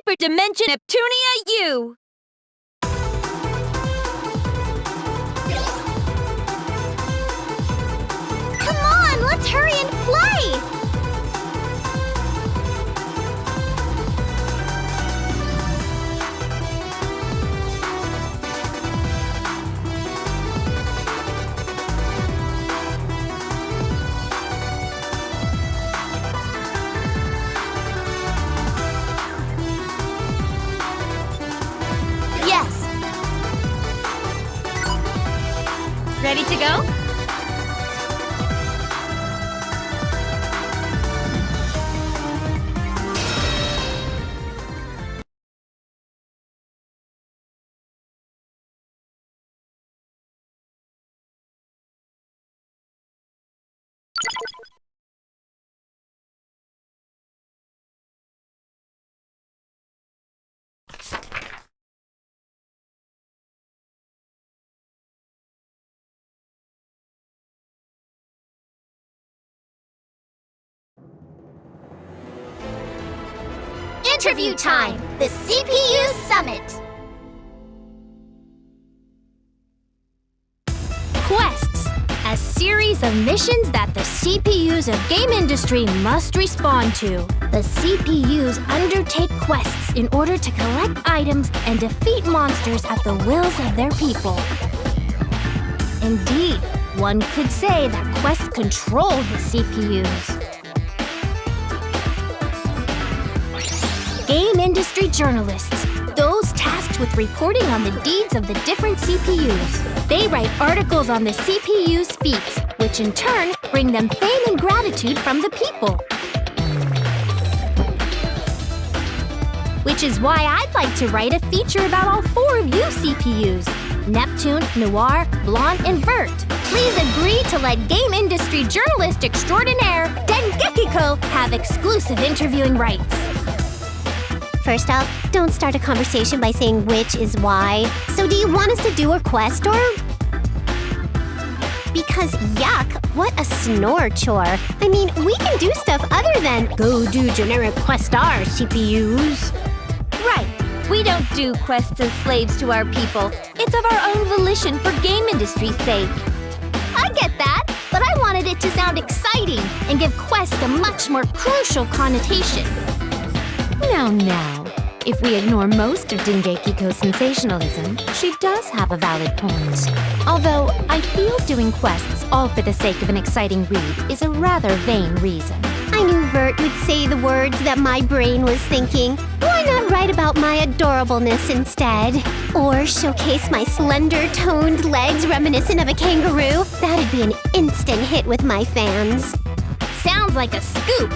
Hyperdimension Neptunia U! Come on, let's hurry and play! Yes! Ready to go? Interview time! The CPU Summit! Quests, a series of missions that the CPUs of game industry must respond to. The CPUs undertake quests in order to collect items and defeat monsters at the wills of their people. Indeed, one could say that quests control the CPUs. Game industry journalists, those tasked with reporting on the deeds of the different CPUs. They write articles on the CPU's feats, which in turn bring them fame and gratitude from the people. Which is why I'd like to write a feature about all 4 of you CPUs, Neptune, Noir, Blonde, and Vert. Please agree to let game industry journalist extraordinaire Dengeki have exclusive interviewing rights. First off, don't start a conversation by saying which is why. So do you want us to do a quest or... Because yuck, what a snore chore. I mean, we can do stuff other than go do generic quest R, CPUs. Right. We don't do quests as slaves to our people. It's of our own volition for game industry's sake. I get that, but I wanted it to sound exciting and give quest a much more crucial connotation. Now, if we ignore most of Dengeki-ko's sensationalism, she does have a valid point. Although, I feel doing quests all for the sake of an exciting read is a rather vain reason. I knew Vert would say the words that my brain was thinking. Why not write about my adorableness instead? Or showcase my slender, toned legs reminiscent of a kangaroo? That'd be an instant hit with my fans. Sounds like a scoop.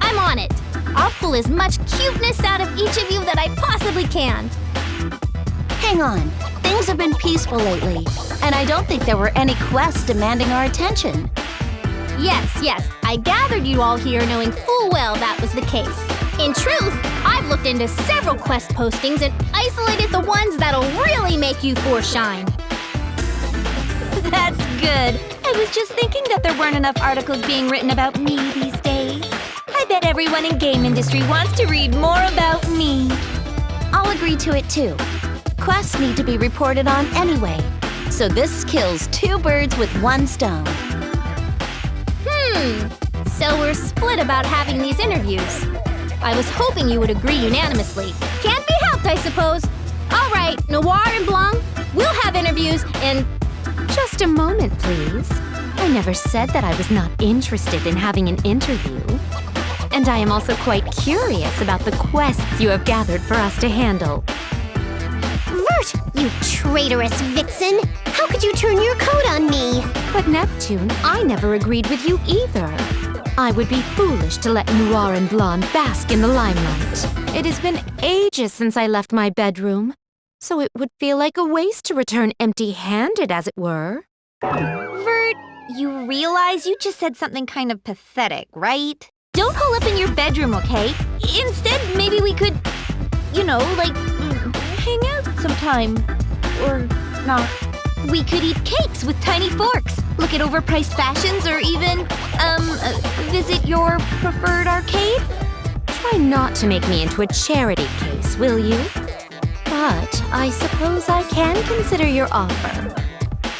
I'm on it. I'll pull as much cuteness out of each of you that I possibly can. Hang on. Things have been peaceful lately, and I don't think there were any quests demanding our attention. Yes. I gathered you all here knowing full well that was the case. In truth, I've looked into several quest postings and isolated the ones that'll really make you four shine. That's good. I was just thinking that there weren't enough articles being written about me these days. I bet everyone in game industry wants to read more about me. I'll agree to it too. Quests need to be reported on anyway, so this kills 2 birds with 1 stone. So we're split about having these interviews. I was hoping you would agree unanimously. Can't be helped, I suppose. All right, Noir and Blanc, we'll have interviews and... Just a moment, please. I never said that I was not interested in having an interview. And I am also quite curious about the quests you have gathered for us to handle. Vert, you traitorous vixen! How could you turn your coat on me? But Neptune, I never agreed with you either. I would be foolish to let Noir and Blonde bask in the limelight. It has been ages since I left my bedroom, so it would feel like a waste to return empty-handed, as it were. Vert, you realize you just said something kind of pathetic, right? Don't hole up in your bedroom, okay? Instead, maybe we could, like, hang out sometime. Or not. We could eat cakes with tiny forks, look at overpriced fashions, or even, visit your preferred arcade. Try not to make me into a charity case, will you? But I suppose I can consider your offer.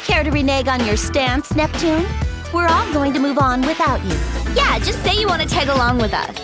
Care to renege on your stance, Neptune? We're all going to move on without you. Yeah, just say you want to tag along with us.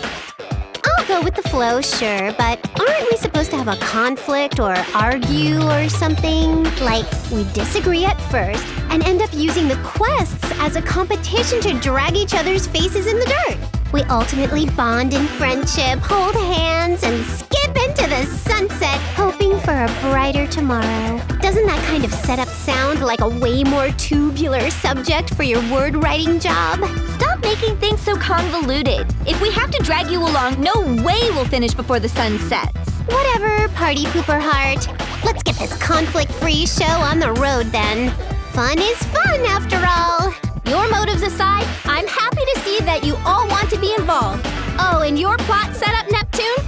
I'll go with the flow, sure, but aren't we supposed to have a conflict or argue or something? Like, we disagree at first and end up using the quests as a competition to drag each other's faces in the dirt. We ultimately bond in friendship, hold hands, and skip into the sunset, hoping for a brighter tomorrow. Doesn't that kind of setup sound like a way more tubular subject for your word-writing job? Stop making things so convoluted. If we have to drag you along, no way we'll finish before the sun sets. Whatever, party pooper heart. Let's get this conflict-free show on the road then. Fun is fun, after all. Your motives aside, I'm happy to see that you all want to be involved. Oh, and your plot setup, Neptune?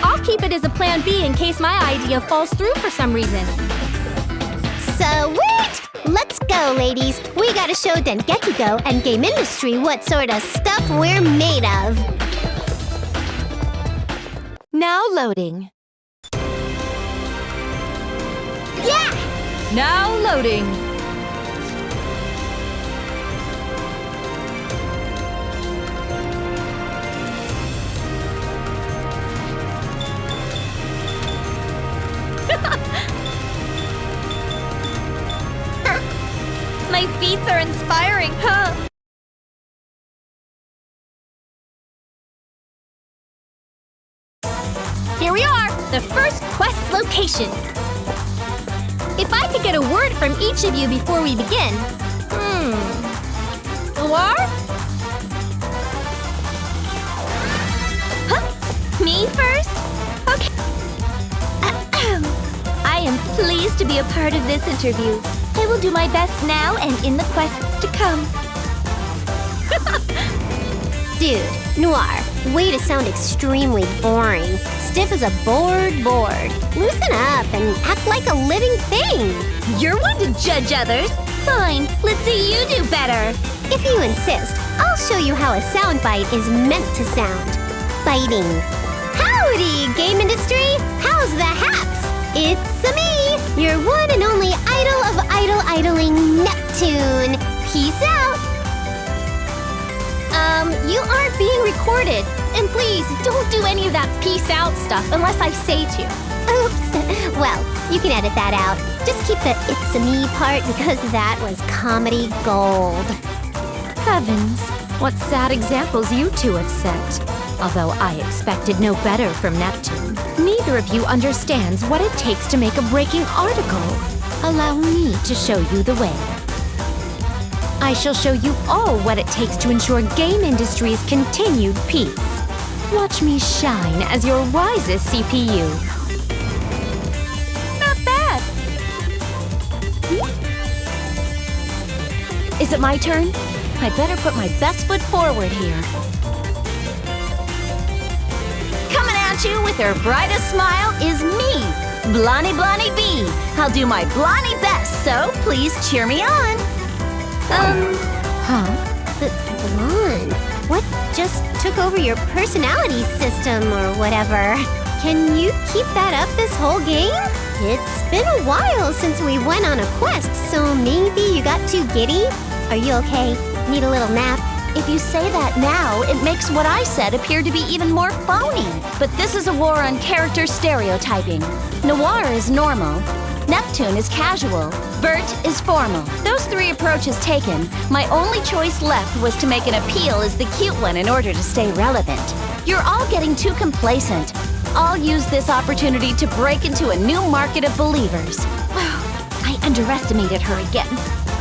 I'll keep it as a plan B in case my idea falls through for some reason. Sweet! Let's go, ladies. We gotta show Dengeki and game industry what sort of stuff we're made of. Now loading. Yeah! Now loading. My feats are inspiring, huh? Here we are, the first quest location. If I could get a word from each of you before we begin. Noir? Huh? Me first? Okay. I am pleased to be a part of this interview. I will do my best now and in the quests to come. Dude, Noir, way to sound extremely boring. Stiff as a board. Loosen up and act like a living thing. You're one to judge others. Fine, let's see you do better. If you insist, I'll show you how a soundbite is meant to sound. Biting. Howdy, game industry! How's the haps? It's me, your one and only idol of idling Neptune. Peace out. You aren't being recorded. And please, don't do any of that peace out stuff unless I say to. Oops. Well, you can edit that out. Just keep the it's me part because that was comedy gold. Heavens, what sad examples you two have set. Although I expected no better from Neptune, neither of you understands what it takes to make a breaking article. Allow me to show you the way. I shall show you all what it takes to ensure game industry's continued peace. Watch me shine as your wisest CPU. Not bad. Is it my turn? I better put my best foot forward here. Coming at you with her brightest smile is me, Blondie B. I'll do my Blondie best, so please cheer me on. Blonde, what just took over your personality system or whatever? Can you keep that up this whole game? It's been a while since we went on a quest, so maybe you got too giddy? Are you okay? Need a little nap? If you say that now, it makes what I said appear to be even more phony. But this is a war on character stereotyping. Noir is normal. Neptune is casual. Bert is formal. Those three approaches taken, my only choice left was to make an appeal as the cute one in order to stay relevant. You're all getting too complacent. I'll use this opportunity to break into a new market of believers. I underestimated her again.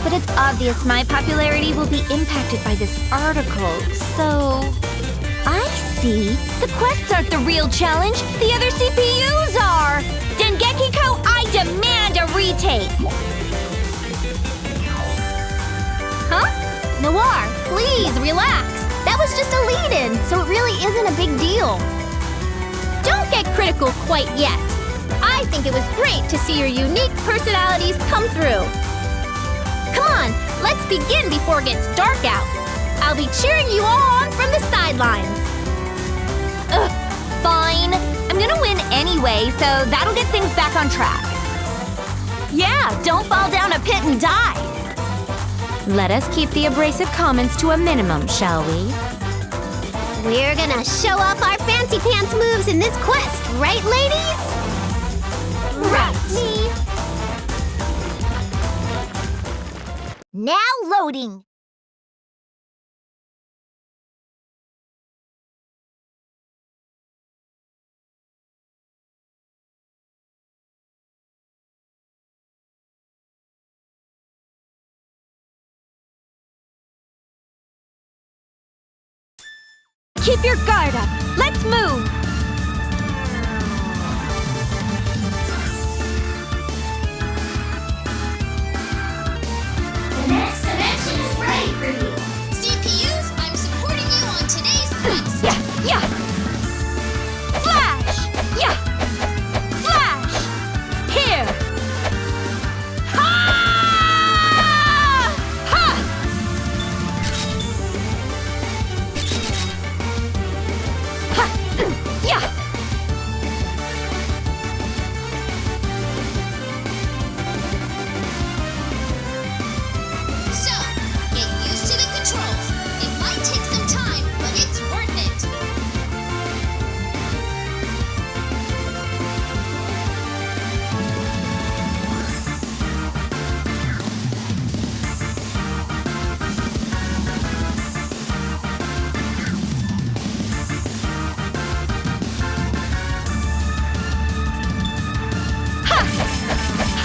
But it's obvious my popularity will be impacted by this article, so... I see. The quests aren't the real challenge. The other CPUs are! Dengeki, I demand a retake! Huh? Noir, please relax. That was just a lead-in, so it really isn't a big deal. Don't get critical quite yet. I think it was great to see your unique personalities come through. Come on, let's begin before it gets dark out. I'll be cheering you all on from the sidelines. Ugh, anyway, so that'll get things back on track. Yeah, don't fall down a pit and die. Let us keep the abrasive comments to a minimum, shall we? We're gonna show off our fancy pants moves in this quest, right, ladies? Right. Now loading. Keep your guard up. Let's move. The next dimension is ready for you. CPUs, I'm supporting you on today's quest. Yeah. Slash. Yeah. Slash. Here. Ha! Ha! Ha! Yeah. So, get used to the controls. It might take some time, but it's worth it.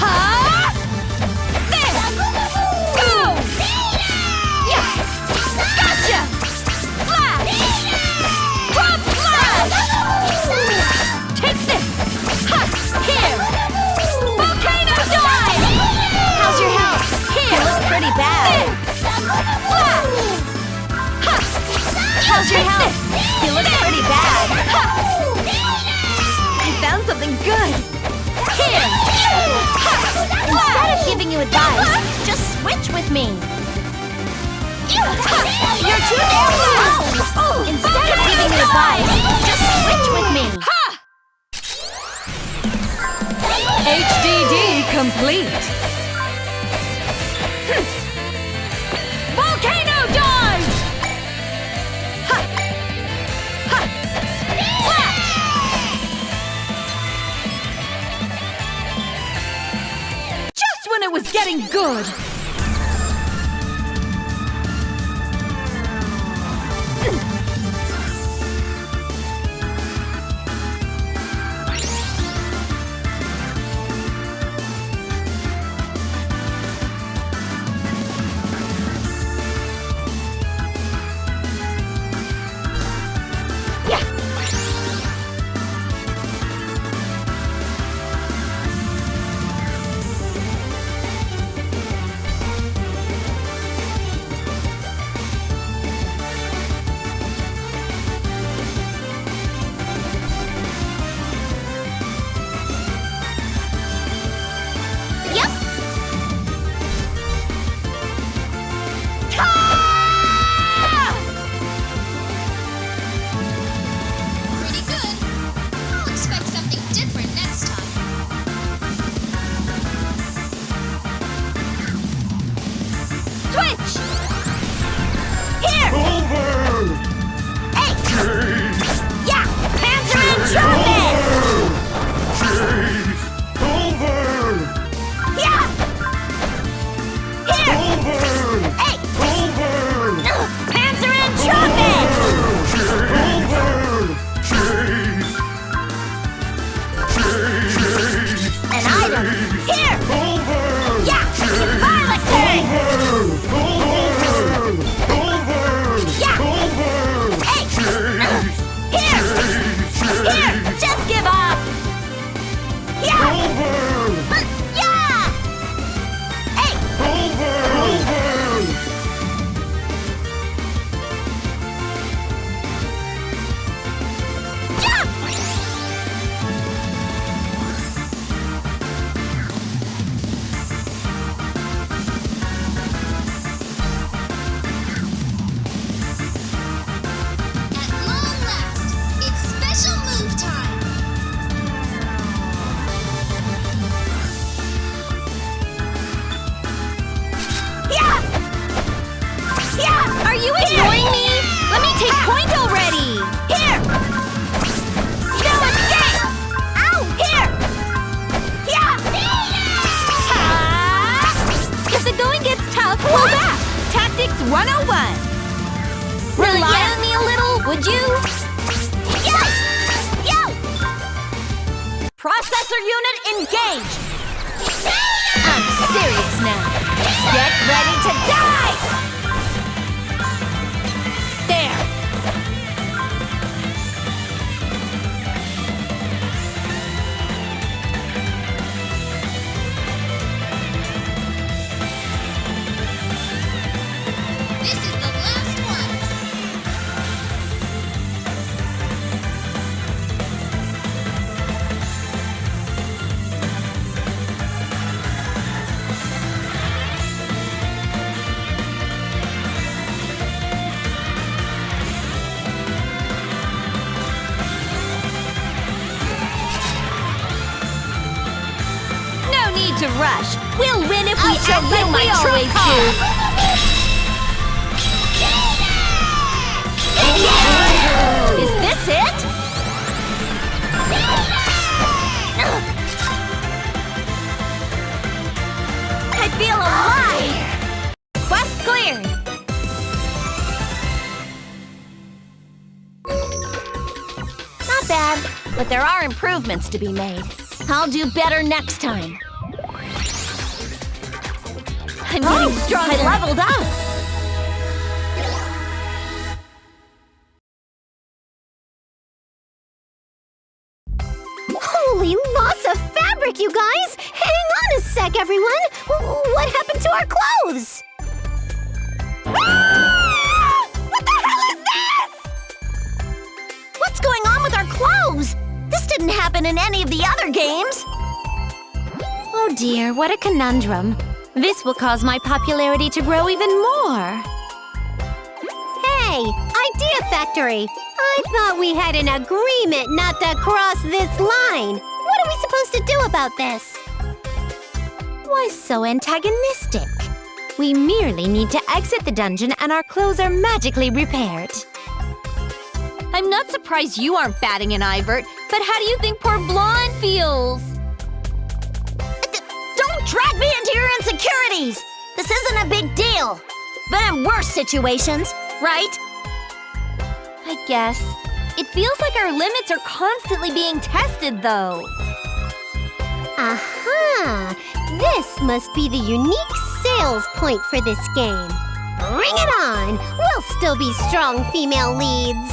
Ha! There! Go! Yeah! Gotcha! Slash! Drop slash! Take this! Ha! Here! Volcano dive! How's your health? Here! You look pretty bad. There! Slash! Ha! How's your health? You look pretty bad. Ha! I found something good! Here! Ha! Instead of giving you advice, just switch with me. You're too slow. Instead of giving you advice, just switch with me. Ha! HDD complete. Volcano dive! Ha! Ha! Slash! Just when it was getting good! Pretty good. I'll expect something different next time. Switch! Here! Hey! Yeah! Panzer and Trumpet! Yeah! Here! Hey! Panzer and Trumpet! An item! Here! Yeah! Violet turn! Yeah! Hey! Here! Here! Just give up! Yeah! Yeah! Hey! Jump! At long last, it's special move time. Laser unit, engage! I'm serious now. Get ready to die! There! This is the last one. No need to rush. We'll win if we shall act win like my we trump always card. do. Is this it? I feel alive! Quest cleared! Not bad, but there are improvements to be made. I'll do better next time. I'm getting stronger. I leveled up! Holy loss of fabric, you guys! Hang on a sec, everyone! What happened to our clothes? What the hell is this? What's going on with our clothes? This didn't happen in any of the other games. Oh dear, what a conundrum. This will cause my popularity to grow even more. Hey, Idea Factory! I thought we had an agreement not to cross this line. What are we supposed to do about this? Why so antagonistic? We merely need to exit the dungeon and our clothes are magically repaired. I'm not surprised you aren't batting an eye, Bert, but how do you think poor Blonde feels? Don't drag me into your insecurities! This isn't a big deal. Been in worse situations, right? I guess. It feels like our limits are constantly being tested, though. Aha! This must be the unique sales point for this game. Bring it on! We'll still be strong female leads.